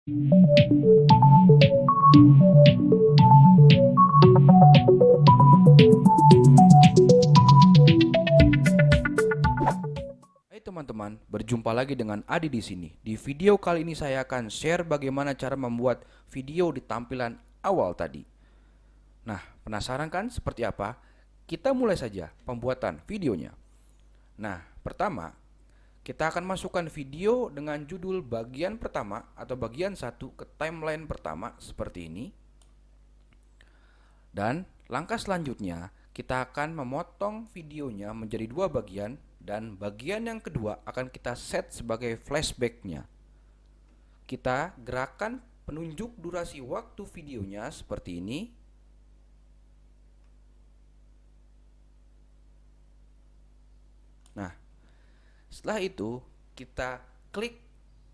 Hai teman-teman, berjumpa lagi dengan Adi di sini. Di video kali ini saya akan share bagaimana cara membuat video di tampilan awal tadi. Nah, penasaran kan seperti apa? Kita mulai saja pembuatan videonya. Nah, pertama, kita akan masukkan video dengan judul bagian pertama atau bagian satu ke timeline pertama seperti ini. Dan langkah selanjutnya, kita akan memotong videonya menjadi dua bagian dan bagian yang kedua akan kita set sebagai flashbacknya. Kita gerakan penunjuk durasi waktu videonya seperti ini. Nah, setelah itu kita klik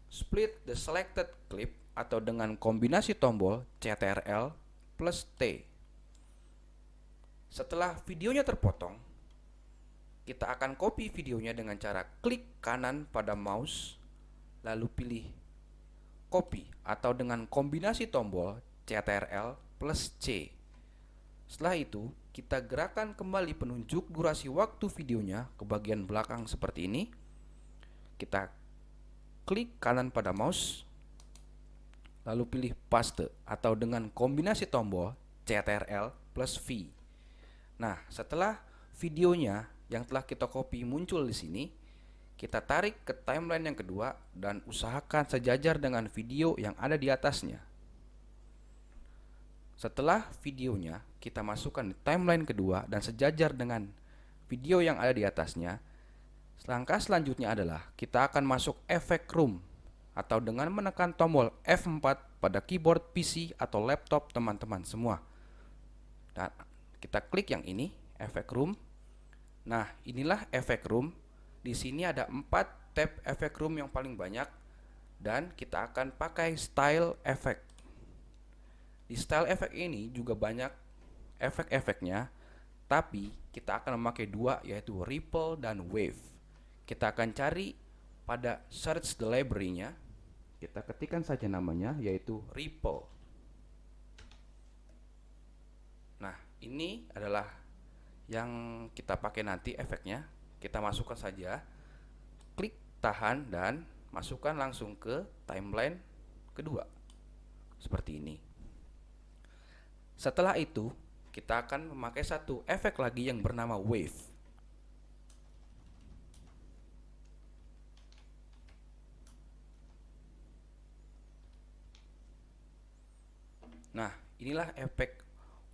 split the selected clip atau dengan kombinasi tombol CTRL plus T. Setelah videonya terpotong, kita akan copy videonya dengan cara klik kanan pada mouse, lalu pilih copy atau dengan kombinasi tombol CTRL plus C. Setelah itu, kita gerakan kembali penunjuk durasi waktu videonya ke bagian belakang seperti ini. Kita klik kanan pada mouse, lalu pilih paste atau dengan kombinasi tombol CTRL plus V. Nah, setelah videonya yang telah kita copy muncul di sini, kita tarik ke timeline yang kedua dan usahakan sejajar dengan video yang ada di atasnya. Setelah videonya kita masukkan di timeline kedua dan sejajar dengan video yang ada di atasnya, langkah selanjutnya adalah kita akan masuk efek room atau dengan menekan tombol F4 pada keyboard PC atau laptop teman-teman semua. Dan kita klik yang ini, efek room. Nah, inilah efek room. Di sini ada 4 tab efek room yang paling banyak dan kita akan pakai style effect. Di style effect ini juga banyak efek-efeknya, tapi kita akan memakai dua, yaitu ripple dan wave. Kita akan cari pada search the library-nya. Kita ketikkan saja namanya, yaitu ripple. Nah, ini adalah yang kita pakai nanti efeknya. Kita masukkan saja, klik tahan dan masukkan langsung ke timeline kedua seperti ini. Setelah itu kita akan memakai satu efek lagi yang bernama wave. Nah, inilah efek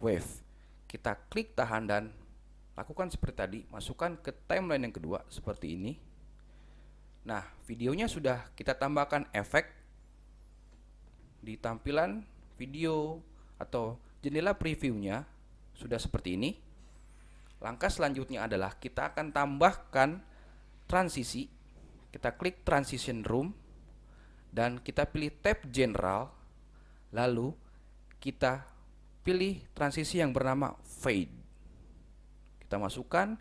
wave. Kita klik tahan dan lakukan seperti tadi, masukkan ke timeline yang kedua seperti ini. Nah, videonya sudah kita tambahkan efek di tampilan video atau jendela previewnya sudah seperti ini. Langkah selanjutnya adalah kita akan tambahkan transisi. Kita klik transition room dan kita pilih tab general, lalu kita pilih transisi yang bernama fade. Kita masukkan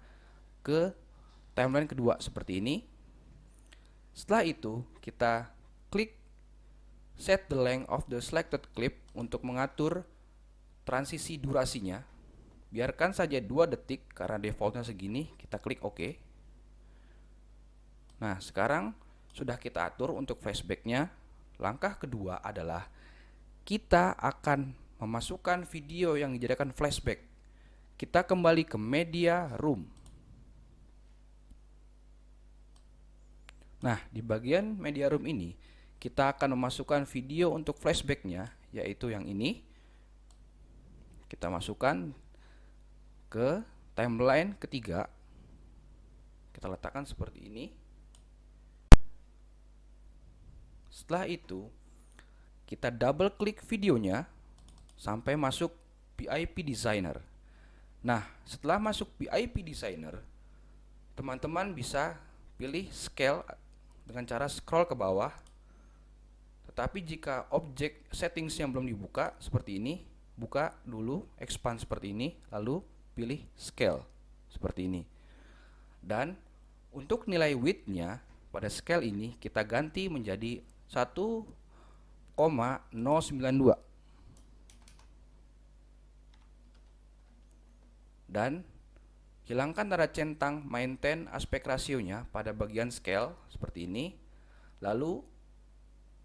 ke timeline kedua seperti ini. Setelah itu kita klik set the length of the selected clip untuk mengatur transisi durasinya. Biarkan saja 2 detik karena defaultnya segini. Kita klik OK. Nah, sekarang sudah kita atur untuk flashbacknya. Langkah kedua adalah kita akan memasukkan video yang dijadikan flashback. Kita kembali ke media room. Nah, di bagian media room ini kita akan memasukkan video untuk flashbacknya, yaitu yang ini. Kita masukkan ke timeline ketiga. Kita letakkan seperti ini. Setelah itu kita double klik videonya sampai masuk PIP Designer. Nah, setelah masuk PIP Designer, teman-teman bisa pilih scale dengan cara scroll ke bawah. Tetapi jika objek settings yang belum dibuka seperti ini, buka dulu, expand seperti ini, lalu pilih scale seperti ini. Dan untuk nilai width-nya pada scale ini kita ganti menjadi 1,5 0,092. Dan hilangkan tanda centang maintain aspek rasionya pada bagian scale seperti ini. Lalu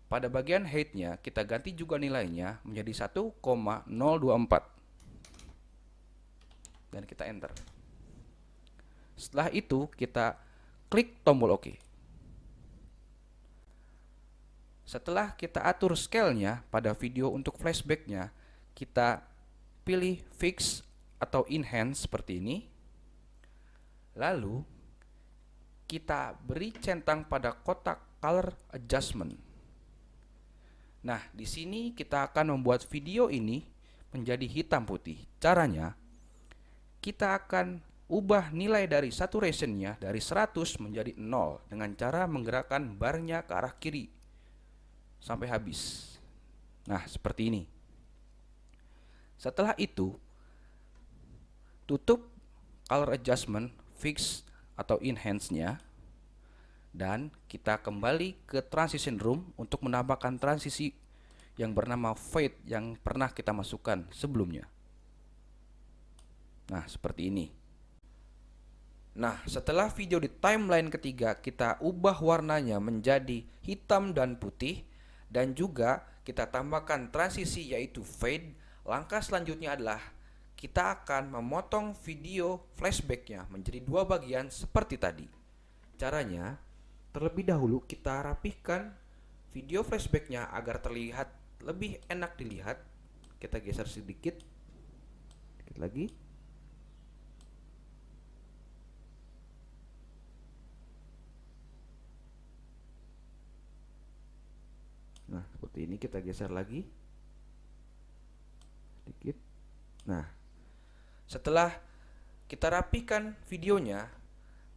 pada bagian height-nya kita ganti juga nilainya menjadi 1,024. Dan kita enter. Setelah itu kita klik tombol OK. Setelah kita atur scale-nya pada video untuk flashback-nya, kita pilih fix atau enhance seperti ini. Lalu kita beri centang pada kotak color adjustment. Nah, di sini kita akan membuat video ini menjadi hitam putih. Caranya, kita akan ubah nilai dari saturation-nya dari 100 menjadi 0 dengan cara menggerakkan barnya ke arah kiri sampai habis. Nah, seperti ini. Setelah itu, tutup color adjustment, fix atau enhance-nya, dan kita kembali ke transition room untuk menambahkan transisi yang bernama fade yang pernah kita masukkan sebelumnya. Nah, seperti ini. Nah, setelah video di timeline ketiga kita ubah warnanya menjadi hitam dan putih, dan juga kita tambahkan transisi yaitu fade, langkah selanjutnya adalah kita akan memotong video flashback-nya menjadi dua bagian seperti tadi. Caranya, terlebih dahulu kita rapihkan video flashback-nya agar terlihat lebih enak dilihat. Kita geser sedikit lagi. Nah, seperti ini kita geser lagi sedikit. Nah, setelah kita rapikan videonya,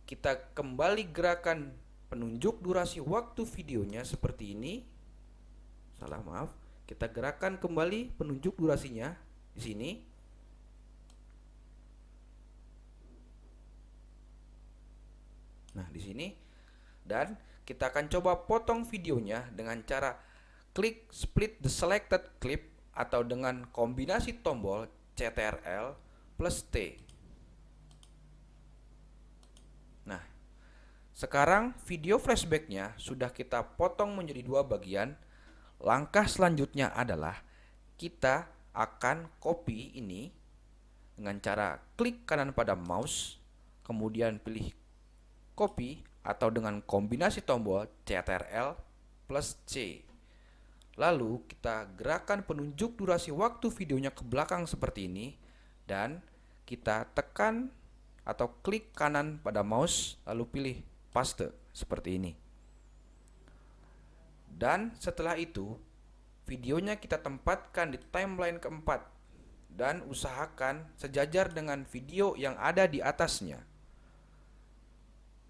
kita kembali gerakan penunjuk durasi waktu videonya seperti ini. Maaf. Kita gerakan kembali penunjuk durasinya di sini. Nah, di sini. Dan kita akan coba potong videonya dengan cara klik split the selected clip atau dengan kombinasi tombol CTRL plus T. Nah, sekarang video flashback-nya sudah kita potong menjadi dua bagian. Langkah selanjutnya adalah kita akan copy ini dengan cara klik kanan pada mouse, kemudian pilih copy atau dengan kombinasi tombol CTRL plus C. Lalu kita gerakan penunjuk durasi waktu videonya ke belakang seperti ini, dan kita tekan atau klik kanan pada mouse lalu pilih paste seperti ini. Dan setelah itu videonya kita tempatkan di timeline keempat dan usahakan sejajar dengan video yang ada di atasnya.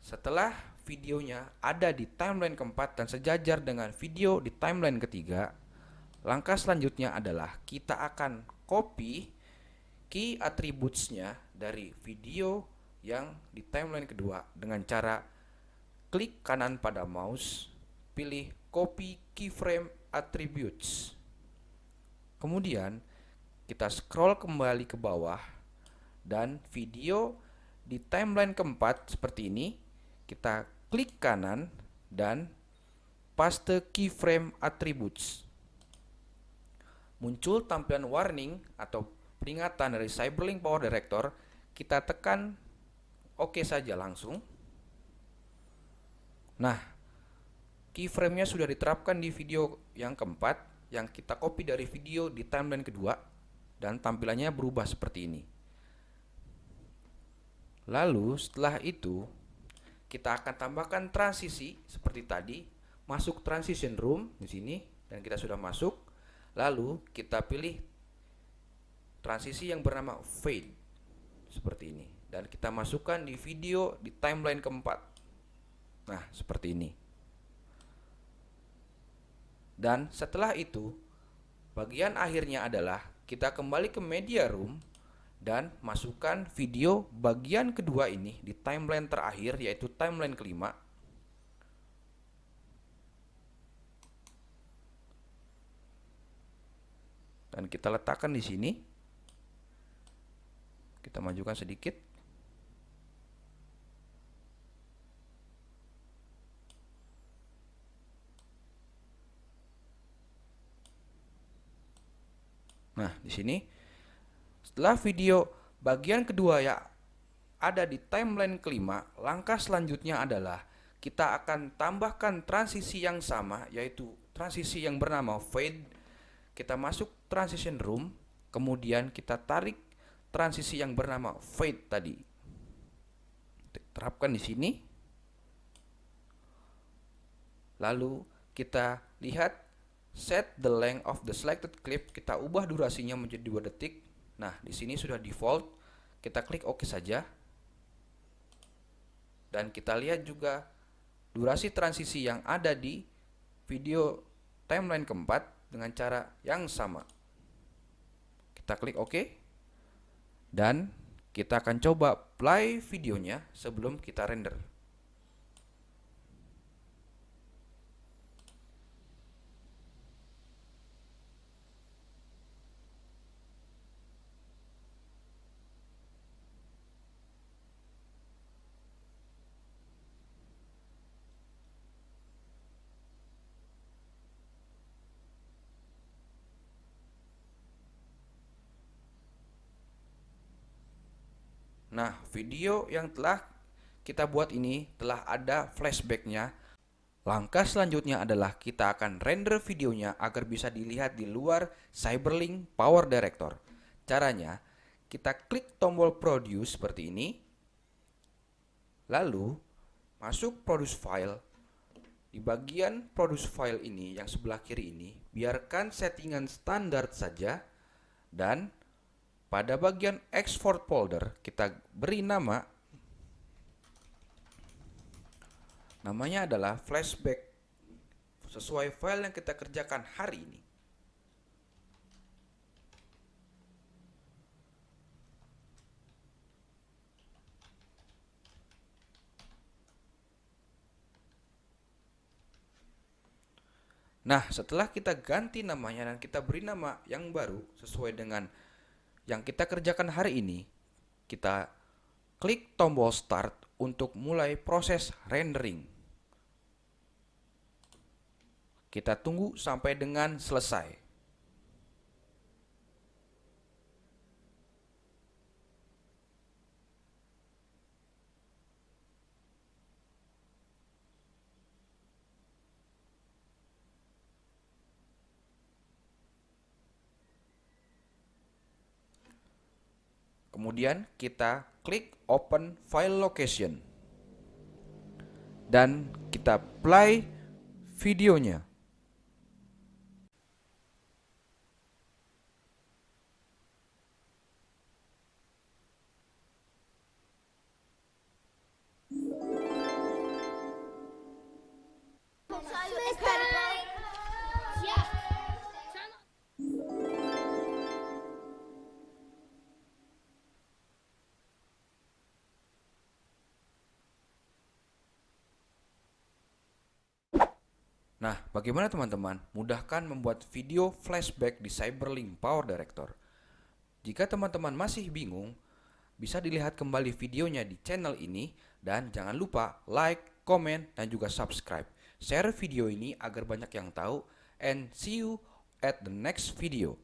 Setelah videonya ada di timeline keempat dan sejajar dengan video di timeline ketiga, langkah selanjutnya adalah kita akan copy key attributes-nya dari video yang di timeline kedua dengan cara klik kanan pada mouse, pilih copy keyframe attributes. Kemudian kita scroll kembali ke bawah dan video di timeline keempat seperti ini, kita klik kanan dan paste keyframe attributes. Muncul tampilan warning atau peringatan dari Cyberlink Power Director, kita tekan OK saja langsung. Nah, keyframe-nya sudah diterapkan di video yang keempat yang kita copy dari video di timeline kedua, dan tampilannya berubah seperti ini. Lalu setelah itu kita akan tambahkan transisi seperti tadi, masuk transition room di sini, dan kita sudah masuk. Lalu kita pilih transisi yang bernama fade seperti ini, dan kita masukkan di video di timeline keempat. Nah, seperti ini. Dan setelah itu, bagian akhirnya adalah kita kembali ke media room dan masukkan video bagian kedua ini di timeline terakhir, yaitu timeline kelima. dan kita letakkan di sini. Kita majukan sedikit. Nah, di sini setelah video bagian kedua ya ada di timeline kelima, langkah selanjutnya adalah kita akan tambahkan transisi yang sama, yaitu transisi yang bernama fade. Kita masuk transition room, kemudian kita tarik transisi yang bernama fade tadi. Terapkan di sini. Lalu kita lihat set the length of the selected clip, kita ubah durasinya menjadi 2 detik. Nah, di sini sudah default. Kita klik OK saja. Dan kita lihat juga durasi transisi yang ada di video timeline keempat dengan cara yang sama. Kita klik OK. Dan kita akan coba play videonya sebelum kita render. Nah, video yang telah kita buat ini telah ada flashbacknya. Langkah selanjutnya adalah kita akan render videonya agar bisa dilihat di luar Cyberlink Power Director. Caranya, kita klik tombol produce seperti ini. Lalu, masuk produce file. Di bagian produce file ini yang sebelah kiri ini, biarkan settingan standar saja. Dan pada bagian export folder, kita beri namanya adalah flashback sesuai file yang kita kerjakan hari ini. Nah, setelah kita ganti namanya dan kita beri nama yang baru sesuai dengan yang kita kerjakan hari ini, kita klik tombol start untuk mulai proses rendering. Kita tunggu sampai dengan selesai. Kemudian kita klik open file location. Dan kita play videonya. Nah, bagaimana teman-teman? Mudahkan membuat video flashback di Cyberlink Power Director. Jika teman-teman masih bingung, bisa dilihat kembali videonya di channel ini. Dan jangan lupa like, comment, dan juga subscribe. Share video ini agar banyak yang tahu. And see you at the next video.